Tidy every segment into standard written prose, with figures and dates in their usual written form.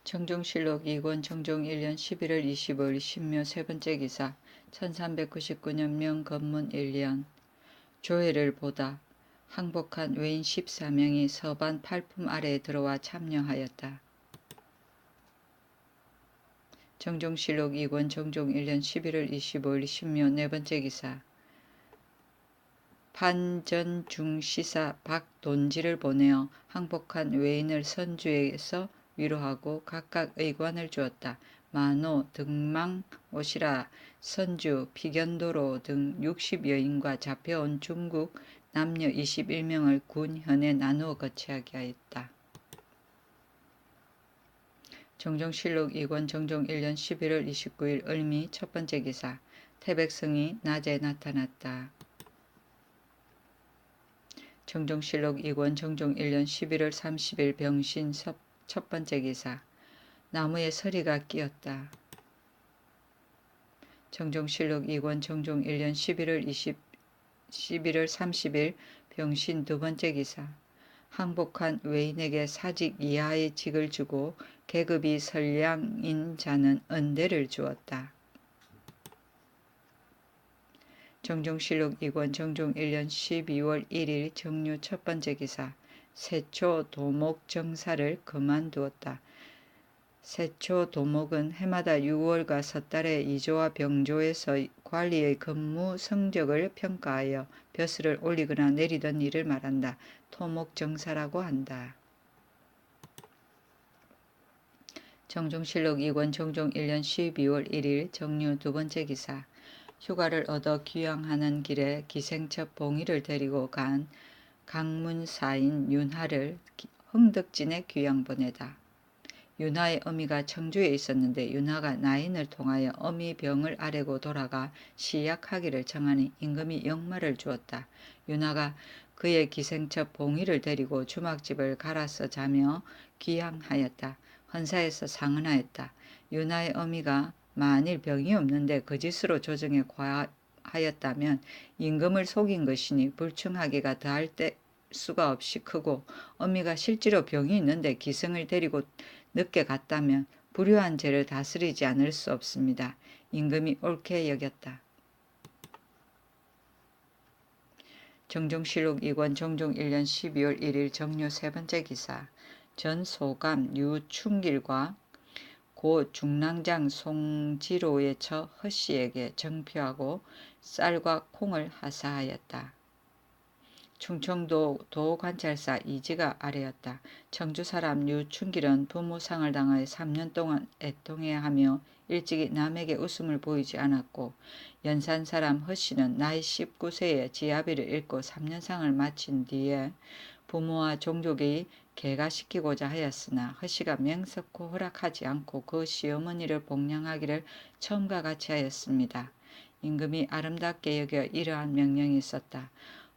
정종실록 2권 정종 1년 11월 25일 신묘 세번째 기사 1399년 명건문 1년 조회를 보다 항복한 외인 14명이 서반 팔품 아래에 들어와 참여하였다. 정종실록 2권 정종 1년 11월 25일 신묘 네번째 기사 판전중시사 박돈지를 보내어 항복한 외인을 선주에서 위로하고 각각 의관을 주었다. 만호, 등망, 오시라, 선주, 피견도로 등 60여인과 잡혀온 중국 남녀 21명을 군현에 나누어 거치하게 하였다. 정종실록 2권 정종 1년 11월 29일 을미 첫번째 기사 태백성이 낮에 나타났다. 정종실록 2권 정종 1년 11월 30일 병신 첫번째 기사 나무에 서리가 끼었다. 정종실록 2권 정종 1년 11월 30일 병신 두번째 기사 항복한 외인에게 사직 이하의 직을 주고 계급이 선량인 자는 은대를 주었다. 정종실록 2권 정종 1년 12월 1일 정유 첫번째 기사 세초 도목 정사를 그만두었다. 세초 도목은 해마다 6월과 섣달에 이조와 병조에서 관리의 근무 성적을 평가하여 벼슬을 올리거나 내리던 일을 말한다. 토목 정사라고 한다. 정종실록 2권 정종 1년 12월 1일 정유 두번째 기사 휴가를 얻어 귀향하는 길에 기생첩 봉이를 데리고 간 강문사인 윤하를 흥덕진에 귀양 보내다. 윤하의 어미가 청주에 있었는데 윤하가 나인을 통하여 어미 병을 앓고 돌아가 시약하기를 청하니 임금이 역마를 주었다. 윤하가 그의 기생첩 봉이를 데리고 주막집을 갈아서 자며 귀향하였다. 헌사에서 상언하였다. 윤하의 어미가 만일 병이 없는데 거짓으로 조정에 과하였다면 임금을 속인 것이니 불충하기가 더할 수가 없이 크고 어미가 실제로 병이 있는데 기생을 데리고 늦게 갔다면 불효한 죄를 다스리지 않을 수 없습니다. 임금이 옳게 여겼다. 정종실록 2권 정종 1년 12월 1일 정유 세번째 기사 전소감 유충길과 고 중랑장 송지로의 처 허씨에게 정표하고 쌀과 콩을 하사하였다. 충청도 도관찰사 이지가 아래였다. 청주 사람 유충길은 부모상을 당하여 3년 동안 애통해야 하며 일찍이 남에게 웃음을 보이지 않았고 연산 사람 허씨는 나이 19세에 지아비를 잃고 3년상을 마친 뒤에 부모와 종족이 개가시키고자 하였으나 허씨가 명석코 허락하지 않고 그 시어머니를 복량하기를 처음과 같이 하였습니다. 임금이 아름답게 여겨 이러한 명령이 있었다.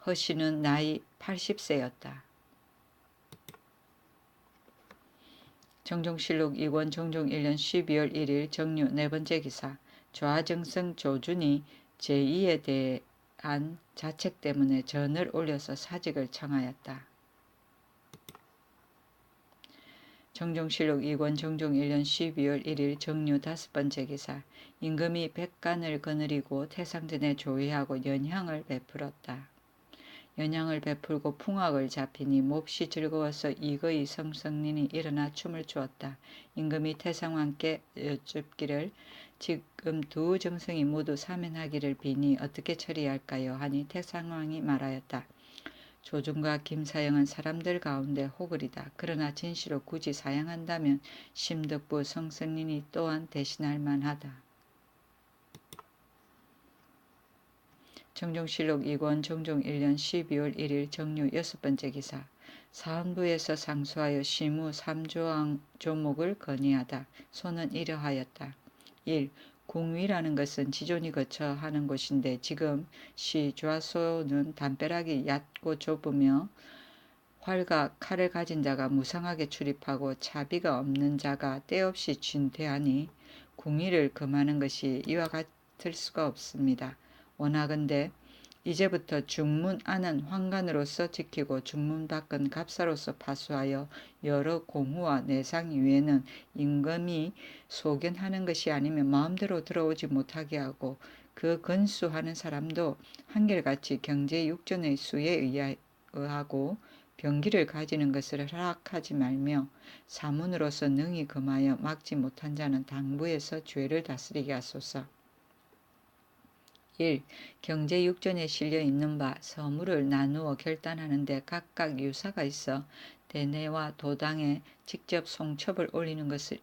허씨는 나이 80세였다. 정종실록 2권 정종 1년 12월 1일 정유 네번째 기사 좌정성 조준이 제2에 대한 자책 때문에 전을 올려서 사직을 청하였다. 정종실록 2권 정종 1년 12월 1일 정유 다섯번째 기사 임금이 백간을 거느리고 태상전에 조회하고 연향을 베풀었다. 연향을 베풀고 풍악을 잡히니 몹시 즐거워서 이거의 성성린이 일어나 춤을 추었다. 임금이 태상왕께 여쭙기를 지금 두 정성이 모두 사면하기를 비니 어떻게 처리할까요? 하니 태상왕이 말하였다. 조준과 김사영은 사람들 가운데 호글이다. 그러나 진시로 굳이 사양한다면 심덕부 성성린이 또한 대신할 만하다. 정종실록 2권 정종 1년 12월 1일 정유 여섯번째 기사 사헌부에서 상소하여 시무 3조목을 건의하다. 소는 이러하였다. 1. 궁위라는 것은 지존이 거쳐 하는 곳인데 지금 시 좌소는 담벼락이 얕고 좁으며 활과 칼을 가진 자가 무상하게 출입하고 차비가 없는 자가 때없이 진퇴하니 궁위를 금하는 것이 이와 같을 수가 없습니다. 원하건대 이제부터 중문 안은 황관으로서 지키고 중문 밖은 갑사로서 파수하여 여러 공후와 내상 이외에는 임금이 소견하는 것이 아니면 마음대로 들어오지 못하게 하고 그 건수하는 사람도 한결같이 경제 육전의 수에 의하고 병기를 가지는 것을 허락하지 말며 사문으로서 능히 금하여 막지 못한 자는 당부에서 죄를 다스리게 하소서. 1. 경제 육전에 실려 있는 바 서무를 나누어 결단하는데 각각 유사가 있어 대내와 도당에 직접 송첩을 올리는 것을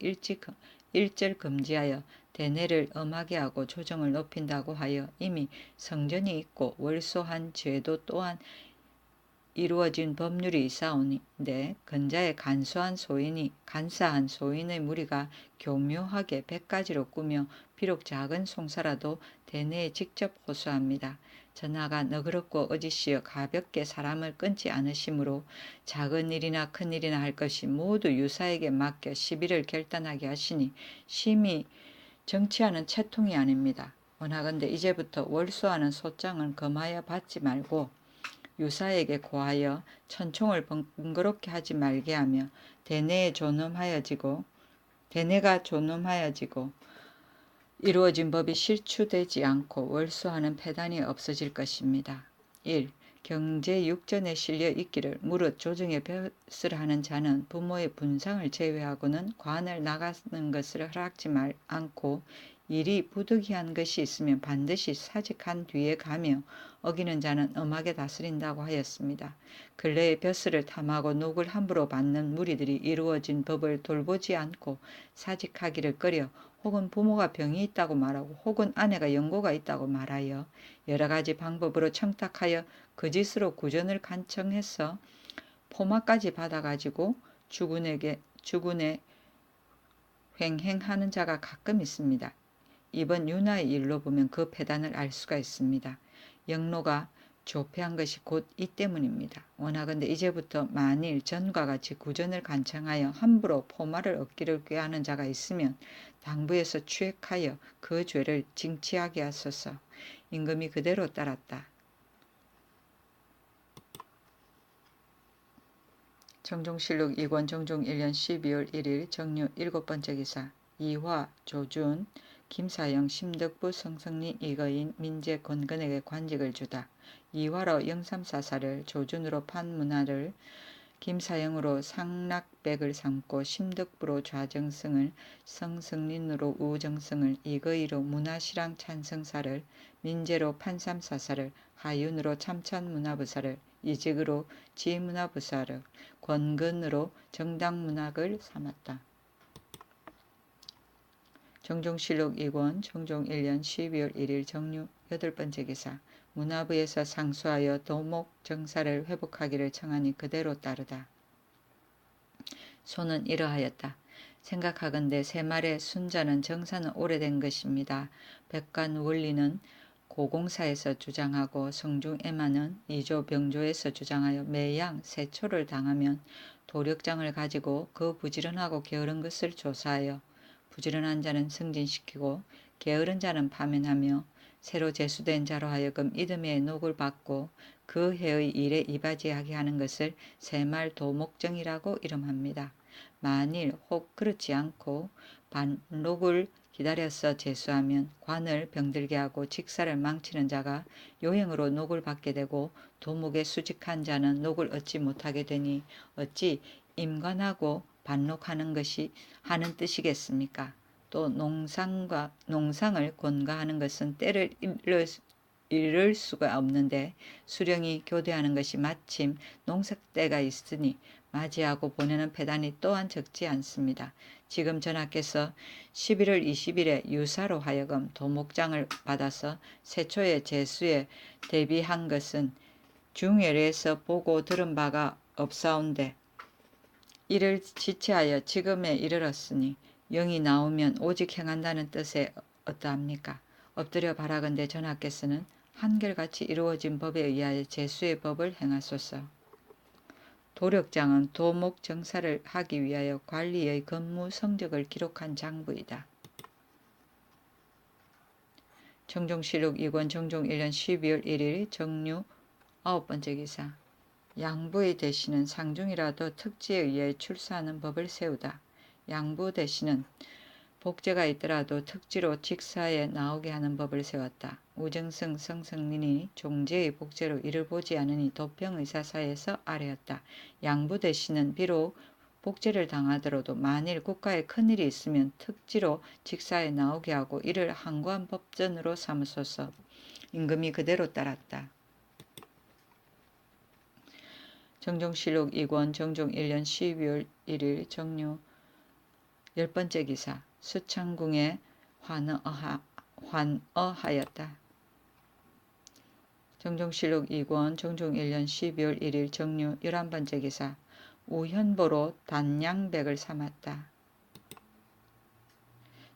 일절 금지하여 대내를 엄하게 하고 조정을 높인다고 하여 이미 성전이 있고 월소한 제도 또한 이루어진 법률이 있사오니데 근자의 간사한 소인의 무리가 교묘하게 100가지로 꾸며 비록 작은 송사라도 대내에 직접 호소합니다. 전하가 너그럽고 어지시어 가볍게 사람을 끊지 않으시므로 작은 일이나 큰 일이나 할 것이 모두 유사에게 맡겨 시비를 결단하게 하시니 심히 정치하는 채통이 아닙니다. 원하건대 이제부터 월소하는 소장은 금하여 받지 말고 유사에게 고하여 천총을 번거롭게 하지 말게 하며 대내가 존엄하여지고 이루어진 법이 실추되지 않고 월소하는 폐단이 없어질 것입니다. 1. 경제 육전에 실려 있기를 무릇 조정의 벼슬 하는 자는 부모의 분상을 제외하고는 관을 나가는 것을 허락지 않고 일이 부득이한 것이 있으면 반드시 사직한 뒤에 가며 어기는 자는 엄하게 다스린다고 하였습니다. 근래의 벼슬을 탐하고 녹을 함부로 받는 무리들이 이루어진 법을 돌보지 않고 사직하기를 꺼려 혹은 부모가 병이 있다고 말하고 혹은 아내가 연고가 있다고 말하여 여러 가지 방법으로 청탁하여 거짓으로 구전을 간청해서 포마까지 받아가지고 주군에 횡행하는 자가 가끔 있습니다. 이번 윤하의 일로 보면 그 패단을 알 수가 있습니다. 영로가 조폐한 것이 곧 이 때문입니다. 원하건대 이제부터 만일 전과 같이 구전을 간청하여 함부로 포마를 얻기를 꾀하는 자가 있으면 당부에서 추액하여 그 죄를 징치하게 하소서. 임금이 그대로 따랐다. 정종실록 2권 정종 1년 12월 1일 정유 7번째 기사 이화 조준 김사영 심덕부 성성리 이거인 민재 권근에게 관직을 주다. 이화로 영삼사사를 조준으로 판문화를 김사영으로 상락백을 삼고 심덕부로 좌정승을 성성린으로 우정승을 이거이로 문화시랑 찬성사를 민재로 판삼사사를 하윤으로 참찬문화부사를 이직으로 지문화부사를 권근으로 정당문학을 삼았다. 정종실록 2권 정종 1년 12월 1일 정유 8번째 기사 문화부에서 상수하여 도목 정사를 회복하기를 청하니 그대로 따르다. 소는 이러하였다. 생각하건대 새말의 순자는 정사는 오래된 것입니다. 백관 원리는 고공사에서 주장하고 성중에마는 이조 병조에서 주장하여 매양 세초를 당하면 도력장을 가지고 그 부지런하고 게으른 것을 조사하여 부지런한 자는 승진시키고 게으른 자는 파면하며 새로 제수된 자로 하여금 이듬해의 녹을 받고 그 해의 일에 이바지하게 하는 것을 새말 도목정이라고 이름합니다. 만일 혹 그렇지 않고 반록을 기다려서 제수하면 관을 병들게 하고 직사를 망치는 자가 요행으로 녹을 받게 되고 도목에 수직한 자는 녹을 얻지 못하게 되니 어찌 임관하고 반록하는 것이 하는 뜻이겠습니까? 또 농상을 권가하는 것은 때를 이를 수가 없는데 수령이 교대하는 것이 마침 농사때가 있으니 맞이하고 보내는 폐단이 또한 적지 않습니다. 지금 전하께서 11월 20일에 유사로 하여금 도목장을 받아서 세초의 제수에 대비한 것은 중열에서 보고 들은 바가 없사온데 이를 지체하여 지금에 이르렀으니 영이 나오면 오직 행한다는 뜻에 어떠합니까? 엎드려 바라건대 전하께서는 한결같이 이루어진 법에 의하여 제수의 법을 행하소서. 도력장은 도목 정사를 하기 위하여 관리의 근무 성적을 기록한 장부이다. 정종실록 2권 정종 1년 12월 1일 정류 9번째 기사. 양부의 대신은 상중이라도 특지에 의해 출사하는 법을 세우다. 양부 대신은 복제가 있더라도 특지로 직사에 나오게 하는 법을 세웠다. 우정승 성성민이 종제의 복제로 이를 보지 않으니 도평의사사에서 아래였다. 양부 대신은 비록 복제를 당하더라도 만일 국가에 큰일이 있으면 특지로 직사에 나오게 하고 이를 항고한 법전으로 삼으소서. 임금이 그대로 따랐다. 정종실록 2권 정종 1년 12월 1일 정류 10번째 기사. 수창궁에 환어하였다. 정종실록 2권 정종 1년 12월 1일 정류 11번째 기사. 우현보로 단양백을 삼았다.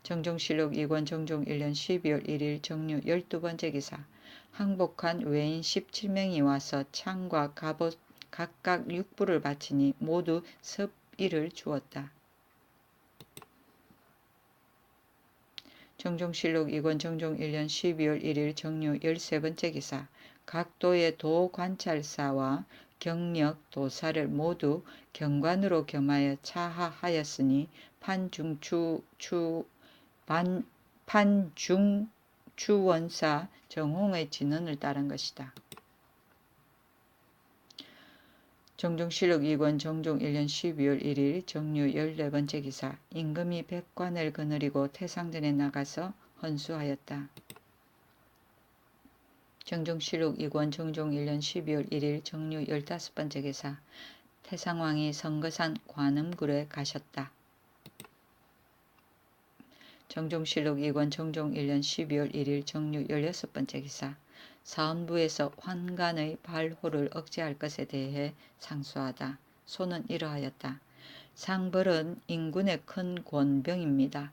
정종실록 2권 정종 1년 12월 1일 정류 12번째 기사. 항복한 외인 17명이 와서 창과 갑옷 각각 6부를 바치니 모두 섭일을 주었다. 정종실록 2권 정종 1년 12월 1일 정류 13번째 기사. 각 도의 도관찰사와 경력 도사를 모두 경관으로 겸하여 차하하였으니 판중추원사 정홍의 진언을 따른 것이다. 정종실록 2권 정종 1년 12월 1일 정류 14번째 기사. 임금이 백관을 거느리고 태상전에 나가서 헌수하였다. 정종실록 2권 정종 1년 12월 1일 정류 15번째 기사. 태상왕이 성거산 관음굴에 가셨다. 정종실록 2권 정종 1년 12월 1일 정류 16번째 기사. 사헌부에서 환관의 발호를 억제할 것에 대해 상소하다. 소는 이러하였다. 상벌은 인군의 큰 권병입니다.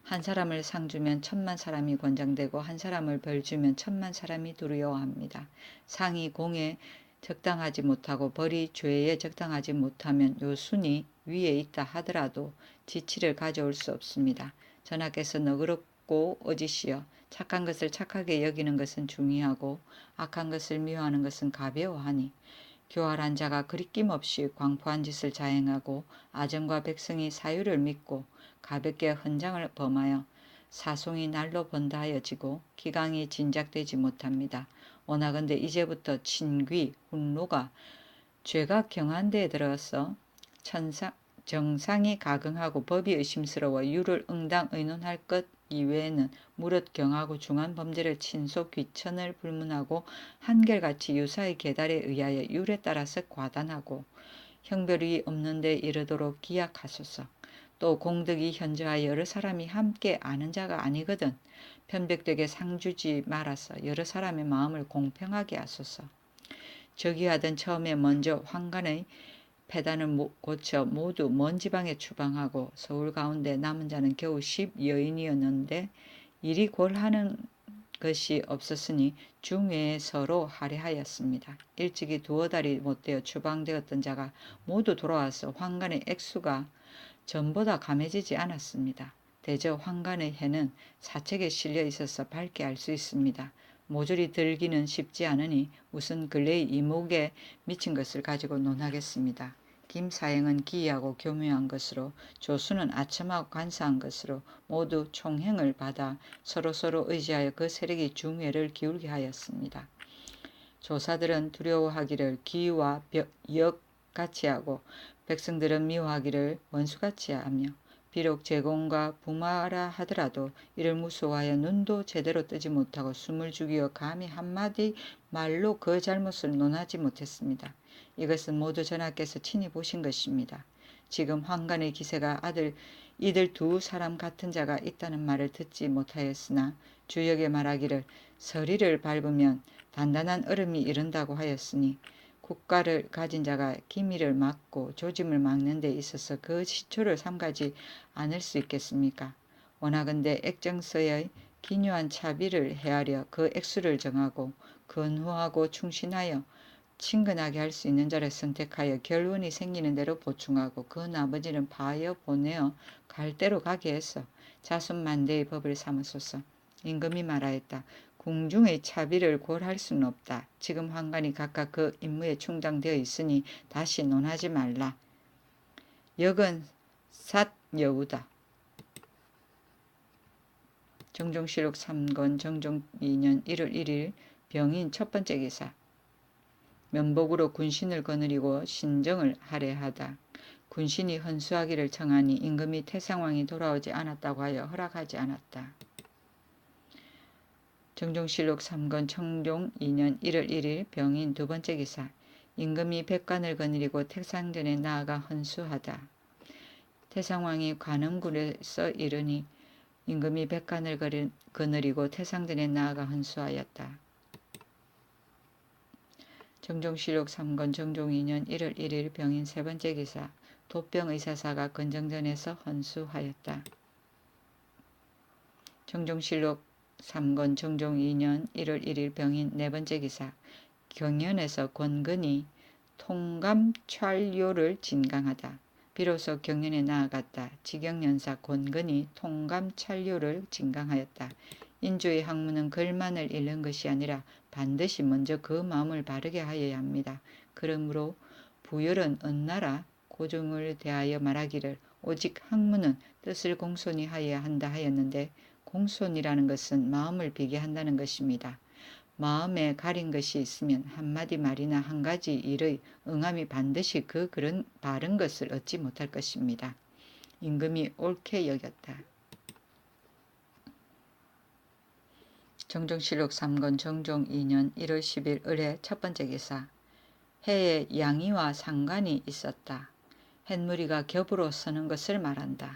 한 사람을 상 주면 1000만 사람이 권장되고 한 사람을 벌 주면 1000만 사람이 두려워합니다. 상이 공에 적당하지 못하고 벌이 죄에 적당하지 못하면 요 순이 위에 있다 하더라도 지치를 가져올 수 없습니다. 전하께서 너그럽고 어지시여 착한 것을 착하게 여기는 것은 중요하고 악한 것을 미워하는 것은 가벼워하니 교활한 자가 그리낌 없이 광포한 짓을 자행하고 아정과 백성이 사유를 믿고 가볍게 헌장을 범하여 사송이 날로 번다 하여지고 기강이 진작되지 못합니다. 원하건대 이제부터 친귀, 훈로가 죄가 경한 데에 들어서 정상이 가긍하고 법이 의심스러워 유를 응당 의논할 것 이외에는 무릇 경하고 중한 범죄를 친소 귀천을 불문하고 한결같이 유사의 계달에 의하여 율에 따라서 과단하고 형별이 없는 데 이르도록 기약하소서. 또 공덕이 현저하여 여러 사람이 함께 아는 자가 아니거든 편백되게 상주지 말아서 여러 사람의 마음을 공평하게 하소서. 저기하던 처음에 먼저 환관의 폐단을 고쳐 모두 먼 지방에 추방하고 서울 가운데 남은 자는 겨우 10여인이었는데 일이 골하는 것이 없었으니 중외에 서로 할애하였습니다. 일찍이 두어 달이 못되어 추방되었던 자가 모두 돌아와서 환관의 액수가 전보다 감해지지 않았습니다. 대저 환관의 해는 사책에 실려 있어서 밝게 알 수 있습니다. 모조리 들기는 쉽지 않으니 우선 근래의 이목에 미친 것을 가지고 논하겠습니다. 김사행은 기이하고 교묘한 것으로 조수는 아첨하고 간사한 것으로 모두 총행을 받아 서로서로 의지하여 그 세력이 중회를 기울게 하였습니다. 조사들은 두려워하기를 기와 역같이 하고 백성들은 미워하기를 원수같이 하며 비록 제공과 부마라 하더라도 이를 무서워하여 눈도 제대로 뜨지 못하고 숨을 죽이어 감히 한마디 말로 그 잘못을 논하지 못했습니다. 이것은 모두 전하께서 친히 보신 것입니다. 지금 환관의 기세가 이들 두 사람 같은 자가 있다는 말을 듣지 못하였으나 주역에 말하기를 서리를 밟으면 단단한 얼음이 이른다고 하였으니 국가를 가진 자가 기미를 막고 조짐을 막는 데 있어서 그 시초를 삼가지 않을 수 있겠습니까? 원하건대 액정서의 기묘한 차비를 헤아려 그 액수를 정하고 근후하고 충신하여 친근하게 할 수 있는 자를 선택하여 결론이 생기는 대로 보충하고 그 나머지는 파하여 보내어 갈 대로 가게 해서 자손만대의 법을 삼으소서. 임금이 말하였다. 궁중의 차비를 고할 수는 없다. 지금 환관이 각각 그 임무에 충당되어 있으니 다시 논하지 말라. 역은 삿여우다. 정종실록 3권 정종 2년 1월 1일 병인 첫 번째 기사. 면복으로 군신을 거느리고 신정을 할애하다. 군신이 헌수하기를 청하니 임금이 태상왕이 돌아오지 않았다고 하여 허락하지 않았다. 정종실록 3권 청종 2년 1월 1일 병인 두 번째 기사. 임금이 백관을 거느리고 태상전에 나아가 헌수하다. 태상왕이 관음굴에서 이르니 임금이 백관을 거느리고 태상전에 나아가 헌수하였다. 정종실록 3권 정종 2년 1월 1일 병인 세 번째 기사. 도병 의사사가 건정전에서 헌수하였다. 정종실록 3권 정종 2년 1월 1일 병인 네 번째 기사. 경연에서 권근이 통감찰요를 진강하다. 비로소 경연에 나아갔다. 지경연사 권근이 통감찰요를 진강하였다. 인주의 학문은 글만을 읽는 것이 아니라 반드시 먼저 그 마음을 바르게 하여야 합니다. 그러므로 부열은 언나라 고종을 대하여 말하기를 오직 학문은 뜻을 공손히 하여야 한다 하였는데 공손이라는 것은 마음을 비게 한다는 것입니다. 마음에 가린 것이 있으면 한마디 말이나 한 가지 일의 응함이 반드시 그런 바른 것을 얻지 못할 것입니다. 임금이 옳게 여겼다. 정종실록 3권 정종 2년 1월 10일 을의 첫 번째 기사. 해에 양이와 상관이 있었다. 햇무리가 겹으로 서는 것을 말한다.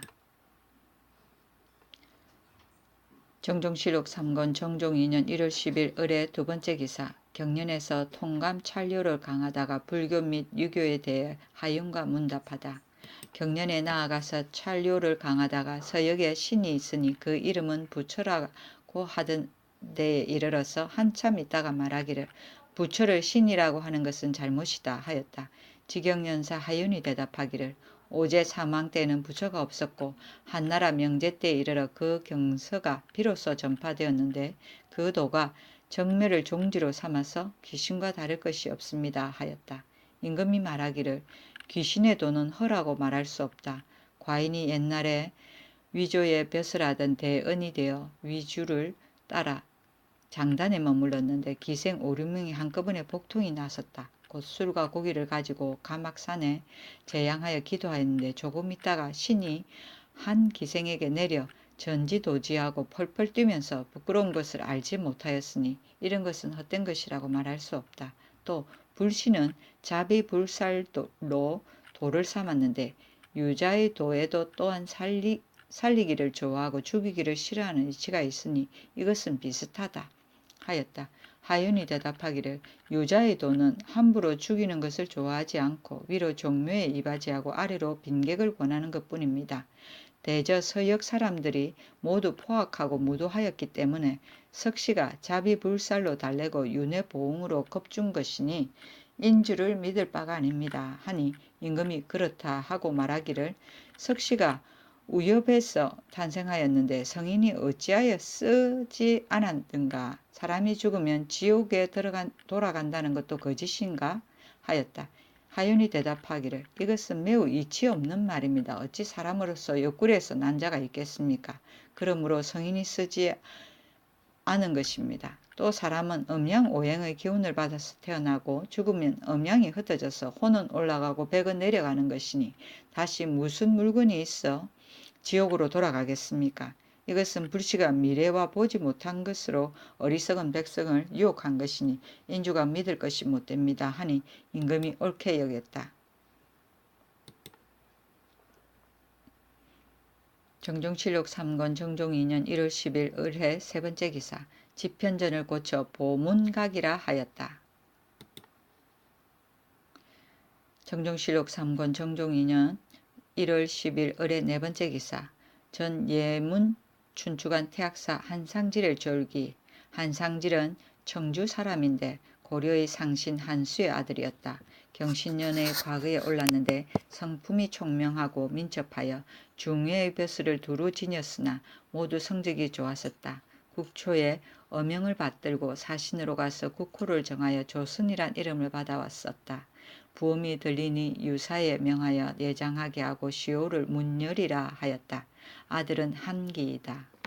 정종실록 3권 정종 2년 1월 10일 을의 두 번째 기사. 경연에서 통감 찰요를 강하다가 불교 및 유교에 대해 하윤과 문답하다. 경연에 나아가서 찰요를 강하다가 서역에 신이 있으니 그 이름은 부처라고 하던 데에 이르러서 한참 있다가 말하기를 부처를 신이라고 하는 것은 잘못이다 하였다. 지경연사 하윤이 대답하기를 오제 사망 때에는 부처가 없었고 한나라 명제 때에 이르러 그 경서가 비로소 전파되었는데 그 도가 정멸을 종지로 삼아서 귀신과 다를 것이 없습니다 하였다. 임금이 말하기를 귀신의 도는 허라고 말할 수 없다. 과인이 옛날에 위조에 벼슬하던 대언이 되어 위주를 따라 장단에 머물렀는데 기생 5, 6명이 한꺼번에 복통이 나섰다. 곧 술과 고기를 가지고 가막산에 재양하여 기도하였는데 조금 있다가 신이 한 기생에게 내려 전지도지하고 펄펄 뛰면서 부끄러운 것을 알지 못하였으니 이런 것은 헛된 것이라고 말할 수 없다. 또 불신은 자비불살로 도를 삼았는데 유자의 도에도 또한 살리기를 좋아하고 죽이기를 싫어하는 이치가 있으니 이것은 비슷하다 하였다. 하윤이 대답하기를 유자의 도는 함부로 죽이는 것을 좋아하지 않고 위로 종묘에 이바지하고 아래로 빈객을 권하는 것뿐입니다. 대저 서역 사람들이 모두 포악하고 무도하였기 때문에 석씨가 자비불살로 달래고 윤회보응으로 겁준 것이니 인주를 믿을 바가 아닙니다 하니 임금이 그렇다 하고 말하기를 석씨가 우엽에서 탄생하였는데 성인이 어찌하여 쓰지 않았든가. 사람이 죽으면 지옥에 돌아간다는 것도 거짓인가 하였다. 하윤이 대답하기를 이것은 매우 이치 없는 말입니다. 어찌 사람으로서 옆구리에서 난 자가 있겠습니까? 그러므로 성인이 쓰지 않은 것입니다. 또 사람은 음양 오행의 기운을 받아서 태어나고 죽으면 음양이 흩어져서 혼은 올라가고 백은 내려가는 것이니 다시 무슨 물건이 있어 지옥으로 돌아가겠습니까? 이것은 불씨가 미래와 보지 못한 것으로 어리석은 백성을 유혹한 것이니 인주가 믿을 것이 못됩니다 하니 임금이 옳게 여겼다. 정종실록 3권 정종 2년 1월 10일 을해 세 번째 기사. 지편전을 고쳐 보문각이라 하였다. 정종실록 3권 정종 2년 1월 10일 을의 네 번째 기사. 전 예문 춘추관 태학사 한상질을 졸기. 한상질은 청주 사람인데 고려의 상신 한수의 아들이었다. 경신년의 과거에 올랐는데 성품이 총명하고 민첩하여 중외의 벼슬을 두루 지녔으나 모두 성적이 좋았었다. 국초에 어명을 받들고 사신으로 가서 국호를 정하여 조선이란 이름을 받아왔었다. 부음이 들리니 유사에 명하여 예장하게 하고 시호를 문열이라 하였다. 아들은 한기이다.